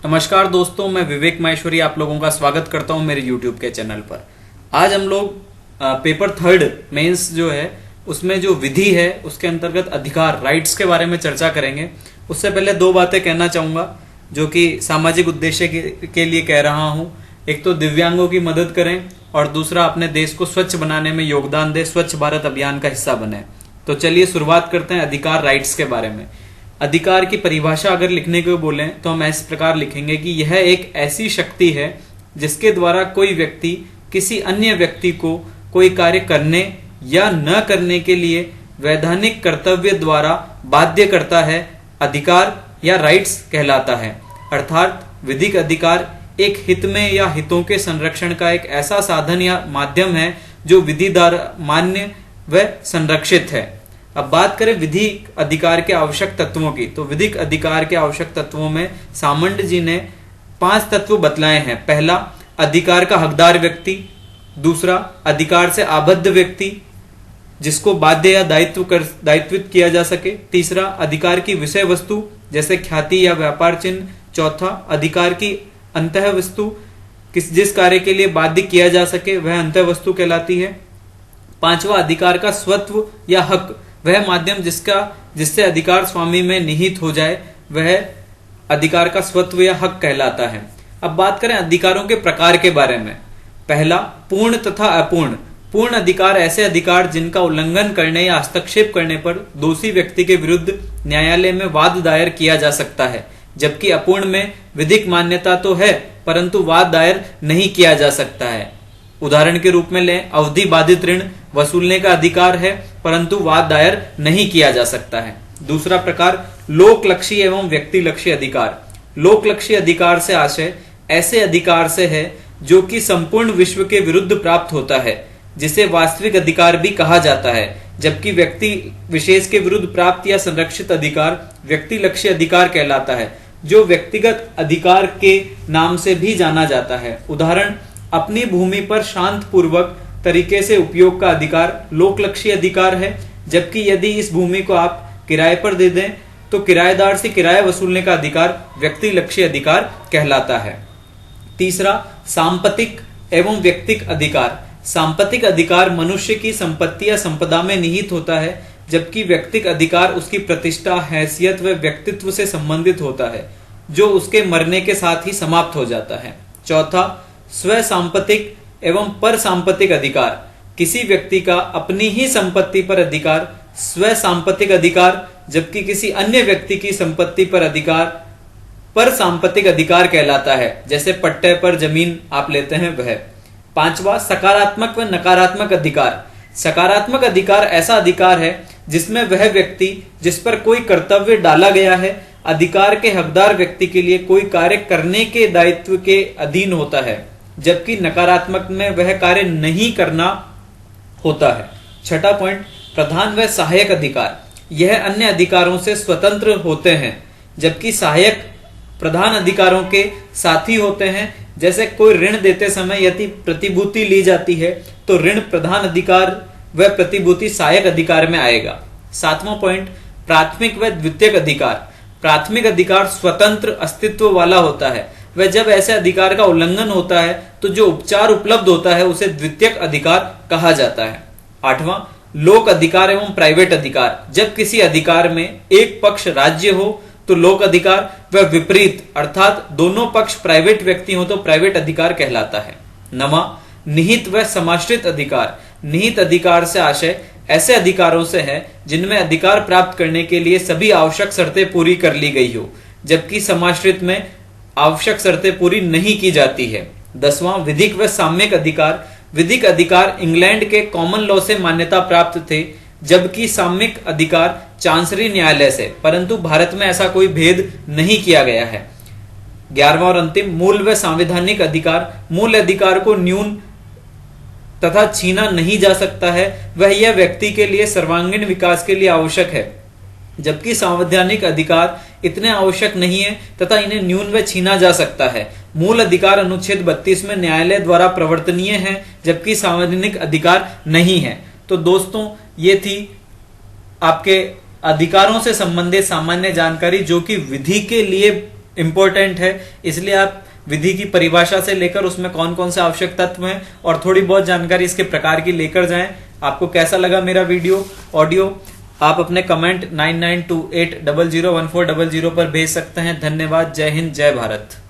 नमस्कार दोस्तों, मैं विवेक माहेश्वरी आप लोगों का स्वागत करता हूं मेरे YouTube के चैनल पर। आज हम लोग पेपर थर्ड मेंस जो है उसमें जो विधि है उसके अंतर्गत अधिकार राइट्स के बारे में चर्चा करेंगे। उससे पहले दो बातें कहना चाहूंगा जो कि सामाजिक उद्देश्य के लिए कह रहा हूं। एक तो दिव्यांगों की मदद करें और दूसरा अपने देश को स्वच्छ बनाने में योगदान दे, स्वच्छ भारत अभियान का हिस्सा बने। तो चलिए शुरुआत करते हैं अधिकार राइट्स के बारे में। अधिकार की परिभाषा अगर लिखने को बोले तो हम इस प्रकार लिखेंगे कि यह एक ऐसी शक्ति है जिसके द्वारा कोई व्यक्ति किसी अन्य व्यक्ति को कोई कार्य करने या न करने के लिए वैधानिक कर्तव्य द्वारा बाध्य करता है। अधिकार या राइट्स कहलाता है। अर्थात विधिक अधिकार एक हित में या हितों के संरक्षण का एक ऐसा साधन या माध्यम है जो विधि द्वारा मान्य व संरक्षित है। अब बात करें विधिक अधिकार के आवश्यक तत्वों की, तो विधिक अधिकार के आवश्यक तत्वों में सामंत जी ने 5 तत्व बतलाए हैं। पहला, अधिकार का हकदार व्यक्ति। दूसरा, अधिकार से आबद्ध व्यक्ति जिसको बाध्य या दायित्वित किया जा सके। तीसरा, अधिकार की विषय वस्तु जैसे ख्याति या व्यापार चिन्ह। चौथा, अधिकार की अंतः वस्तु जिस कार्य के लिए बाध्य किया जा सके वह अंतः वस्तु कहलाती है। पांचवा, अधिकार का स्वत्व या हक, वह माध्यम जिससे अधिकार स्वामी में निहित हो जाए वह अधिकार का स्वत्व या हक कहलाता है। अब बात करें अधिकारों के प्रकार के बारे में। पहला, पूर्ण तथा अपूर्ण। पूर्ण अधिकार ऐसे अधिकार जिनका उल्लंघन करने या हस्तक्षेप करने पर दोषी व्यक्ति के विरुद्ध न्यायालय में वाद दायर किया जा सकता है, जबकि अपूर्ण में विधिक मान्यता तो है परंतु वाद दायर नहीं किया जा सकता है। उदाहरण के रूप में लें, अवधि बाधित ऋण वसूलने का अधिकार है परंतु वाद दायर नहीं किया जा सकता है। दूसरा प्रकार, लोकलक्षी एवं व्यक्तिलक्षी अधिकार। लोकलक्षी अधिकार से आशय ऐसे अधिकार से है जो कि संपूर्ण विश्व के विरुद्ध प्राप्त होता है, जिसे वास्तविक अधिकार भी कहा जाता है, जबकि व्यक्ति विशेष के विरुद्ध प्राप्त या संरक्षित अधिकार व्यक्तिलक्षी अधिकार कहलाता है, जो व्यक्तिगत अधिकार के नाम से भी जाना जाता है। उदाहरण, अपनी भूमि पर शांत पूर्वक तरीके से उपयोग का अधिकार लोकलक्षी अधिकार है, जबकि यदि इस भूमि को आप किराए पर दे दें तो किराएदार से किराया वसूलने का अधिकार व्यक्तिलक्षी अधिकार कहलाता है। तीसरा, सांपत्तिक एवं व्यक्तिक अधिकार। सांपत्तिक अधिकार मनुष्य की संपत्ति या संपदा में निहित होता है, जबकि व्यक्तिक अधिकार उसकी प्रतिष्ठा, हैसियत व व्यक्तित्व से संबंधित होता है, जो उसके मरने के साथ ही समाप्त हो जाता है। चौथा, स्व सांपत्तिक एवं पर सांपत्तिक अधिकार। किसी व्यक्ति का अपनी ही संपत्ति पर अधिकार स्व सांपत्तिक अधिकार, जबकि किसी अन्य व्यक्ति की संपत्ति पर अधिकार पर सांपत्तिक अधिकार कहलाता है, जैसे पट्टे पर जमीन आप लेते हैं वह। पांचवा, सकारात्मक व नकारात्मक अधिकार। सकारात्मक अधिकार ऐसा अधिकार है जिसमें वह व्यक्ति जिस पर कोई कर्तव्य डाला गया है अधिकार के हकदार व्यक्ति के लिए कोई कार्य करने के दायित्व के अधीन होता है, जबकि नकारात्मक में वह कार्य नहीं करना होता है। छठा पॉइंट, प्रधान व सहायक अधिकार। यह अन्य अधिकारों से स्वतंत्र होते हैं, जबकि सहायक प्रधान अधिकारों के साथी होते हैं। जैसे कोई ऋण देते समय यदि प्रतिभूति ली जाती है तो ऋण प्रधान अधिकार व प्रतिभूति सहायक अधिकार में आएगा। सातवां पॉइंट, प्राथमिक व द्वितीयक अधिकार। प्राथमिक अधिकार स्वतंत्र अस्तित्व वाला होता है, वह जब ऐसे अधिकार का उल्लंघन होता है तो जो उपचार उपलब्ध होता है उसे द्वितीयक अधिकार कहा जाता है। आठवां, लोक अधिकार एवं प्राइवेट अधिकार। जब किसी अधिकार में एक पक्ष राज्य हो तो लोक अधिकार व विपरीत अर्थात दोनों पक्ष प्राइवेट व्यक्ति हो तो प्राइवेट अधिकार कहलाता है। नवा, निहित व समाश्रित अधिकार। निहित अधिकार से आशय ऐसे अधिकारों से है जिनमें अधिकार प्राप्त करने के लिए सभी आवश्यक शर्तें पूरी कर ली गई हो, जबकि समाश्रित में आवश्यक शर्तें पूरी नहीं की जाती है। 10वां, विधिक व साम्यक अधिकार। विधिक अधिकार इंग्लैंड के कॉमन लॉ से मान्यता प्राप्त थे, जबकि साम्यक अधिकार चांसरी न्यायालय से, परंतु भारत में ऐसा कोई भेद नहीं किया गया है। 11वां और अंतिम, मूल व संवैधानिक अधिकार। मूल अधिकार को न्यून तथा छीना नहीं जा सकता है, वह यह व्यक्ति के लिए सर्वांगीण विकास के लिए आवश्यक है, जबकि संवैधानिक अधिकार इतने आवश्यक नहीं है तथा इन्हें न्यून व छीना जा सकता है। मूल अधिकार अनुच्छेद 32 में न्यायालय द्वारा प्रवर्तनीय है, जबकि संवैधानिक अधिकार नहीं है। तो दोस्तों, ये थी आपके अधिकारों से संबंधित सामान्य जानकारी जो कि विधि के लिए इंपॉर्टेंट है, इसलिए आप विधि की परिभाषा से लेकर उसमें कौन कौन से आवश्यक तत्व हैं और थोड़ी बहुत जानकारी इसके प्रकार की लेकर जाएं। आपको कैसा लगा मेरा वीडियो ऑडियो, आप अपने कमेंट 9928001400 पर भेज सकते हैं। धन्यवाद। जय हिंद, जय भारत।